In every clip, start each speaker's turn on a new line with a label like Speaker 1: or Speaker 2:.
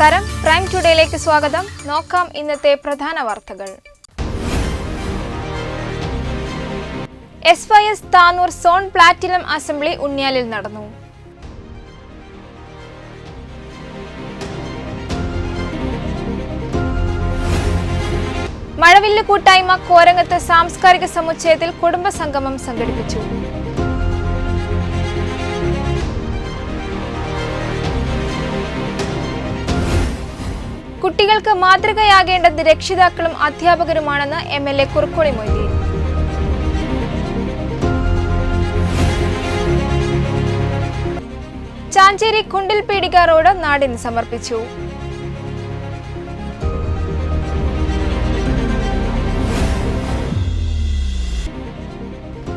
Speaker 1: നമസ്കാരം, പ്രൈം ടുഡേയിലേക്ക് സ്വാഗതം. നോക്കാം ഇന്നത്തെ പ്രധാന വാർത്തകൾ. SYS Tanur zone platinum assembly ഉണ്ണിയാലിൽ നടന്നു. മഴവില്ല് കൂട്ടായ്മ കോരങ്ങത്ത് സാംസ്കാരിക സമുച്ചയത്തിൽ കുടുംബസംഗമം സംഘടിപ്പിച്ചു. കുട്ടികൾക്ക് മാതൃകയാകേണ്ടത് രക്ഷിതാക്കളും അധ്യാപകരുമാണെന്ന് MLA കുറുക്കോളി മൊയ്തീൻ. ചാഞ്ചേരി കുണ്ടിൽ പീടിക റോഡ് നാടിന് സമർപ്പിച്ചു.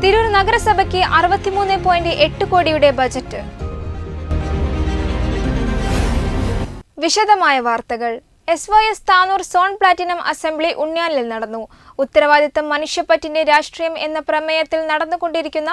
Speaker 1: തിരൂർ നഗരസഭയ്ക്ക് 63.8 കോടിയുടെ ബജറ്റ്. വിശദമായ വാർത്തകൾ. SYS Tanur zone platinum assembly ഉണ്ണിയാലിൽ നടന്നു. ഉത്തരവാദിത്തം മനുഷ്യപ്പറ്റിന്റെ രാഷ്ട്രീയം എന്ന പ്രമേയത്തിൽ നടന്നുകൊണ്ടിരിക്കുന്ന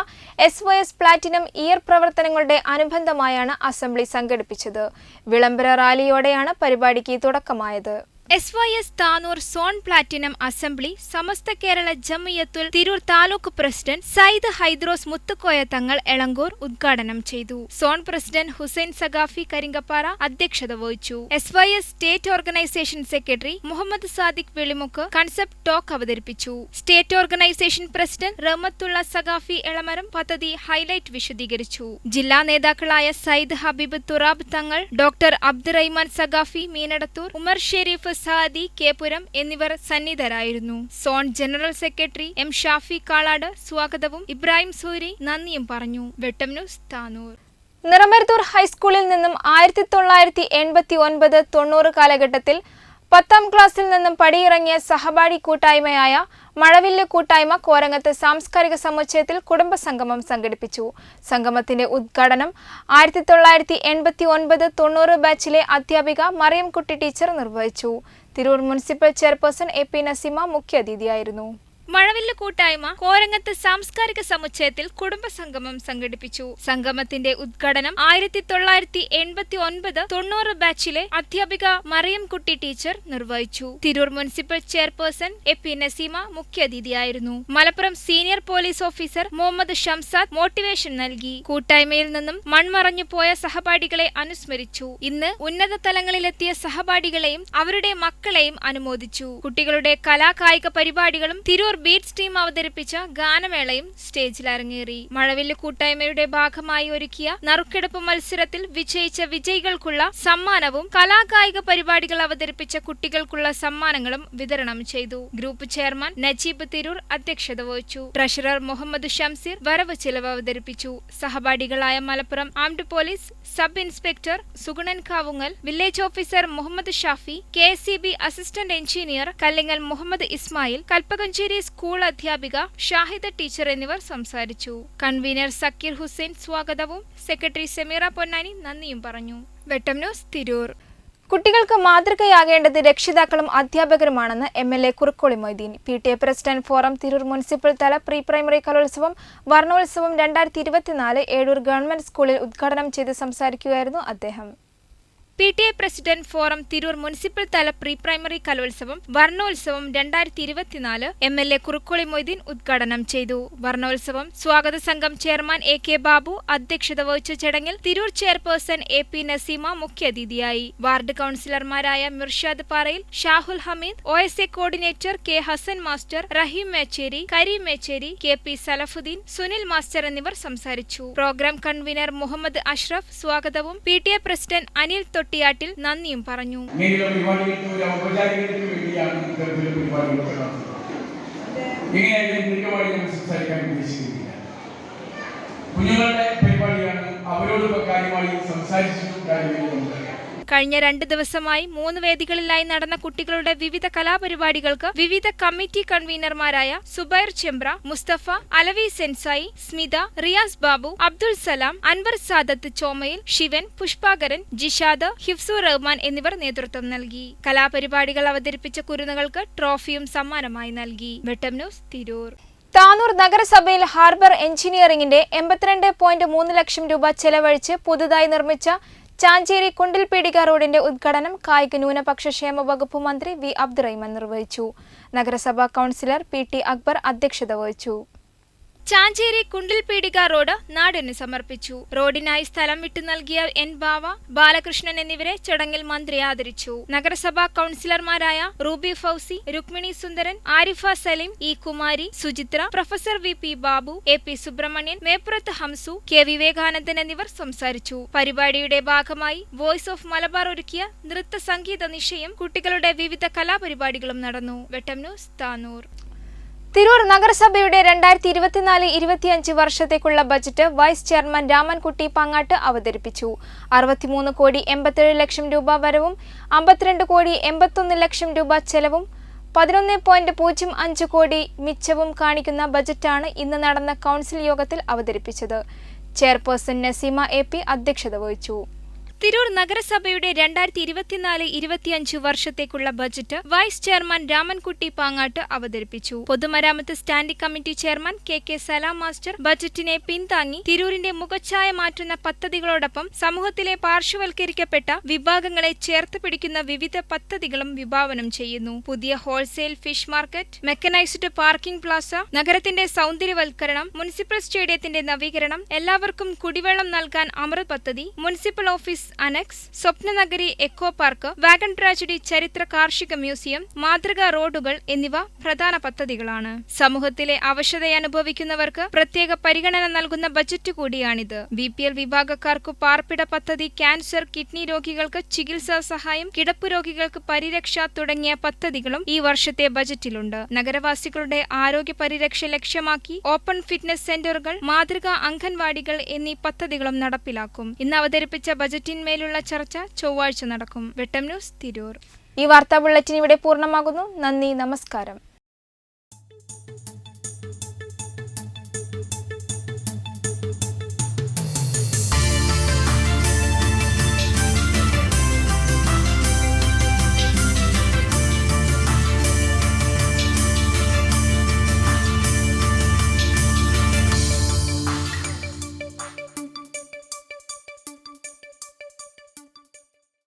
Speaker 1: SYS പ്ലാറ്റിനം ഇയർ പ്രവർത്തനങ്ങളുടെ അനുബന്ധമായാണ് അസംബ്ലി സംഘടിപ്പിച്ചത്. വിളംബര റാലിയോടെയാണ് പരിപാടിക്ക് തുടക്കമായത്. SYS Tanur zone platinum assembly Samastha Kerala Jamiyyathul Tirur taluk president Sayyid Hydros Muthukoya Thangal Elankur ഉദ്ഘാടനം ചെയ്തു. സോൺ പ്രസിഡന്റ് ഹുസൈൻ സഖാഫി കരിങ്കപ്പാറ അധ്യക്ഷത വഹിച്ചു. SYS state organisation secretary Muhammad Sadiq Velimukku concept talk അവതരിപ്പിച്ചു. State organisation president Rahmathulla Saqafi Elamaram പദ്ധതി ഹൈലൈറ്റ് വിശദീകരിച്ചു. ജില്ലാ നേതാക്കളായ സയ്യിദ് ഹബീബ് തുറാബ് തങ്ങൾ, ഡോക്ടർ അബ്ദുറഹിമാൻ സഖാഫി മീനടത്തൂർ, ഉമർ ഷെരീഫ് സാദി കേപുരം എന്നിവർ സന്നിധരായിരുന്നു. Zone general secretary M Shafi Kalad സ്വാഗതവും ഇബ്രാഹിം സൂരി നന്ദിയും പറഞ്ഞു. വെട്ടം ന്യൂസ് താനൂർ. നിറമരുതൂർ ഹൈസ്കൂളിൽ നിന്നും 1989-90 കാലഘട്ടത്തിൽ 10ാം ക്ലാസ്സിൽ നിന്നും പടിയിറങ്ങിയ സഹപാഠി കൂട്ടായ്മയായ മഴവില്ല് കൂട്ടായ്മ കോരങ്ങത്ത് സാംസ്കാരിക സമുച്ചയത്തിൽ കുടുംബസംഗമം സംഘടിപ്പിച്ചു. സംഗമത്തിന്റെ ഉദ്ഘാടനം 1989-90 ബാച്ചിലെ അധ്യാപിക മറിയംകുട്ടി ടീച്ചർ നിർവഹിച്ചു. Tirur municipal chairperson AP Naseema മുഖ്യാതിഥിയായിരുന്നു. മഴവില്ല് കൂട്ടായ്മ കോരങ്ങത്ത് സാംസ്കാരിക സമുച്ചയത്തിൽ കുടുംബസംഗമം സംഘടിപ്പിച്ചു. സംഗമത്തിന്റെ ഉദ്ഘാടനം 1989-90 ബാച്ചിലെ അധ്യാപിക മറിയംകുട്ടി ടീച്ചർ നിർവഹിച്ചു. Tirur municipal chairperson AP Naseema മുഖ്യാതിഥിയായിരുന്നു. Malappuram senior police officer Muhammad Shamsad motivation നൽകി. കൂട്ടായ്മയിൽ നിന്നും മൺമറഞ്ഞു പോയ സഹപാഠികളെ അനുസ്മരിച്ചു. ഇന്ന് ഉന്നത തലങ്ങളിലെത്തിയ സഹപാഠികളെയും അവരുടെ മക്കളെയും അനുമോദിച്ചു. കുട്ടികളുടെ കലാകായിക പരിപാടികളും തിരൂർ ബീറ്റ്സ് ടീം അവതരിപ്പിച്ച ഗാനമേളയും സ്റ്റേജിൽ അരങ്ങേറി. മഴവില്ല് കൂട്ടായ്മയുടെ ഭാഗമായി ഒരുക്കിയ നറുക്കെടുപ്പ് മത്സരത്തിൽ വിജയിച്ച വിജയികൾക്കുള്ള സമ്മാനവും കലാകായിക പരിപാടികൾ അവതരിപ്പിച്ച കുട്ടികൾക്കുള്ള സമ്മാനങ്ങളും വിതരണം ചെയ്തു. ഗ്രൂപ്പ് ചെയർമാൻ നജീബ് തിരൂർ അധ്യക്ഷത വഹിച്ചു. ട്രഷറർ മുഹമ്മദ് ഷംസീർ വരവ് ചെലവ് അവതരിപ്പിച്ചു. സഹപാഠികളായ Malappuram armed police sub inspector Sugunan Kavungal, village officer Muhammad Shafi, KSCB assistant engineer Kallingal Muhammad Ismail, Kalpakanchery school അധ്യാപിക ഷാഹിദ ടീച്ചർ എന്നിവർ സംസാരിച്ചു. കൺവീനർ സക്കീർ ഹുസൈൻ സ്വാഗതവും സെക്രട്ടറി സെമീറ പൊന്നാനി നന്ദിയും പറഞ്ഞു. വെട്ടം ന്യൂസ് തിരൂർ. കുട്ടികൾക്ക് മാതൃകയാകേണ്ടത് രക്ഷിതാക്കളും അധ്യാപകരുമാണെന്ന് MLA Kurukkoli Moideen. PTA president forum Tirur municipal തല പ്രീ പ്രൈമറി കലോത്സവം വർണ്ണോത്സവം 2024 ഏഴൂർ ഗവൺമെന്റ് സ്കൂളിൽ ഉദ്ഘാടനം ചെയ്ത് സംസാരിക്കുകയായിരുന്നു അദ്ദേഹം. PTA president forum Tirur municipal തല പ്രീ പ്രൈമറി കലോത്സവം വർണ്ണോത്സവം 2024 MLA കുറുക്കോളി മൊയ്തീൻ ഉദ്ഘാടനം ചെയ്തു. വർണ്ണോത്സവം സ്വാഗത സംഘം ചെയർമാൻ AK ബാബു അധ്യക്ഷത വഹിച്ച ചടങ്ങിൽ തിരൂർ ചെയർപേഴ്സൺ AP നസീമ മുഖ്യാതിഥിയായി. വാർഡ് കൌൺസിലർമാരായ Mirshad Parayil, Shahul Hameed, OSA coordinator K Hassan master, Raheem Mecheri, Kareem Mecheri, KP Salafuddin, Sunil master എന്നിവർ സംസാരിച്ചു. പ്രോഗ്രാം കൺവീനർ മുഹമ്മദ് അഷ്റഫ് സ്വാഗതവും PTA പ്രസിഡന്റ് അനിൽ തൊട്ടിയാട്ടിൽ നന്ദിയും പറഞ്ഞു. കുഞ്ഞുങ്ങളുടെ പരിപാടിയാണ്, അവരോട് കാര്യമായി സംസാരിച്ചിട്ടും കാര്യമില്ല. കഴിഞ്ഞ 2 ദിവസമായി 3 വേദികളിലായി നടന്ന കുട്ടികളുടെ വിവിധ കലാപരിപാടികൾക്ക് വിവിധ കമ്മിറ്റി കൺവീനർമാരായ സുബൈർ ചെമ്പ്ര, മുസ്തഫ, അലവി സെൻസായി, സ്മിത, റിയാസ് ബാബു, അബ്ദുൾ സലാം, അൻവർ സാദത്ത് ചോമയിൽ, ശിവൻ, പുഷ്പാകരൻ, ജിഷാദ്, ഹിഫ്സുർ റഹ്മാൻ എന്നിവർ നേതൃത്വം നൽകി. കലാപരിപാടികൾ അവതരിപ്പിച്ച കുരുന്നുകൾക്ക് ട്രോഫിയും സമ്മാനമായി നൽകി. വെട്ടം ന്യൂസ് തിരൂർ. താനൂർ നഗരസഭയിൽ ഹാർബർ എഞ്ചിനീയറിംഗിന്റെ 82.3 ലക്ഷം രൂപ ചെലവഴിച്ച് പുതുതായി നിർമ്മിച്ച ചാഞ്ചേരി കുണ്ടിൽപീടിക റോഡിന്റെ ഉദ്ഘാടനം കായിക ന്യൂനപക്ഷ ക്ഷേമ വകുപ്പ് മന്ത്രി വി അബ്ദുറഹിമാൻ നിർവഹിച്ചു. നഗരസഭാ കൗൺസിലർ പി.ടി. അക്ബർ അധ്യക്ഷത വഹിച്ചു. ചാഞ്ചേരി കുണ്ടിൽപീടിക റോഡ് നാടിന് സമർപ്പിച്ചു. റോഡിനായി സ്ഥലം വിട്ടു നൽകിയ എൻ ബാവ, ബാലകൃഷ്ണൻ എന്നിവരെ ചടങ്ങിൽ മന്ത്രി ആദരിച്ചു. നഗരസഭാ കൗൺസിലർമാരായ Ruby Fousi, Rukmini Sundaran, Arifa Saleem, E Kumari, Suchitra, professor V P. Babu, A P. Subrahmanyan, Meppurath Hamsu, K. Vivekanandan എന്നിവർ സംസാരിച്ചു. പരിപാടിയുടെ ഭാഗമായി വോയിസ് ഓഫ് മലബാർ ഒരുക്കിയ നൃത്ത സംഗീത നിശയും കുട്ടികളുടെ വിവിധ കലാപരിപാടികളും നടന്നു. വെട്ടം ന്യൂസ്, താനൂർ. തിരൂർ നഗരസഭയുടെ 2024-25 വർഷത്തേക്കുള്ള budget vice chairman Ramankutty Pangattu അവതരിപ്പിച്ചു. 63 കോടി 87 ലക്ഷം രൂപ വരവും 52 കോടി 81 ലക്ഷം രൂപ ചെലവും 11.05 കോടി മിച്ചവും കാണിക്കുന്ന ബജറ്റാണ് ഇന്ന് നടന്ന കൗൺസിൽ യോഗത്തിൽ അവതരിപ്പിച്ചത്. Chairperson Naseema AP. അധ്യക്ഷത വഹിച്ചു. തിരൂർ നഗരസഭയുടെ 2024-25 വർഷത്തേക്കുള്ള budget vice chairman Ramankutty Pangattu അവതരിപ്പിച്ചു. പൊതുമരാമത്ത് സ്റ്റാൻഡിംഗ് കമ്മിറ്റി ചെയർമാൻ കെ. സലാം മാസ്റ്റർ ബജറ്റിനെ പിന്താങ്ങി തിരൂരിന്റെ മുഖച്ഛായ മാറ്റുന്ന പദ്ധതികളോടൊപ്പം സമൂഹത്തിലെ പാർശ്വവൽക്കരിക്കപ്പെട്ട വിഭാഗങ്ങളെ ചേർത്ത് പിടിക്കുന്ന വിവിധ പദ്ധതികളും വിഭാവനം ചെയ്യുന്നു. പുതിയ wholesale fish market, mechanised parking Plaza, നഗരത്തിന്റെ സൗന്ദര്യവൽക്കരണം, മുനിസിപ്പൽ സ്റ്റേഡിയത്തിന്റെ നവീകരണം, എല്ലാവർക്കും കുടിവെള്ളം നൽകാൻ അമൃത് പദ്ധതി, municipal office annex, Swapnanagari eco park, wagon tragedy ചരിത്ര കാർഷിക മ്യൂസിയം, മാതൃകാ റോഡുകൾ എന്നിവ പ്രധാന പദ്ധതികളാണ്. സമൂഹത്തിലെ അവശതയനുഭവിക്കുന്നവർക്ക് പ്രത്യേക പരിഗണന നൽകുന്ന ബജറ്റ് കൂടിയാണിത്. BPL വിഭാഗക്കാർക്ക് പാർപ്പിട പദ്ധതി, ക്യാൻസർ, കിഡ്നി രോഗികൾക്ക് ചികിത്സാ സഹായം, കിടപ്പു രോഗികൾക്ക് പരിരക്ഷ തുടങ്ങിയ പദ്ധതികളും ഈ വർഷത്തെ ബജറ്റിലുണ്ട്. നഗരവാസികളുടെ ആരോഗ്യ പരിരക്ഷ ലക്ഷ്യമാക്കി ഓപ്പൺ ഫിറ്റ്നസ് സെന്ററുകൾ, മാതൃകാ അംഗൻവാടികൾ എന്നീ പദ്ധതികളും നടപ്പിലാക്കും. ഇന്ന് അവതരിപ്പിച്ച ബജറ്റിന്മേലുള്ള ചർച്ച ചൊവ്വാഴ്ച നടക്കും. വെട്ടം ന്യൂസ്, തിരൂർ. ഈ വാർത്താ ബുള്ളറ്റിൻ ഇവിടെ പൂർണ്ണമാകുന്നു. നന്ദി, നമസ്കാരം.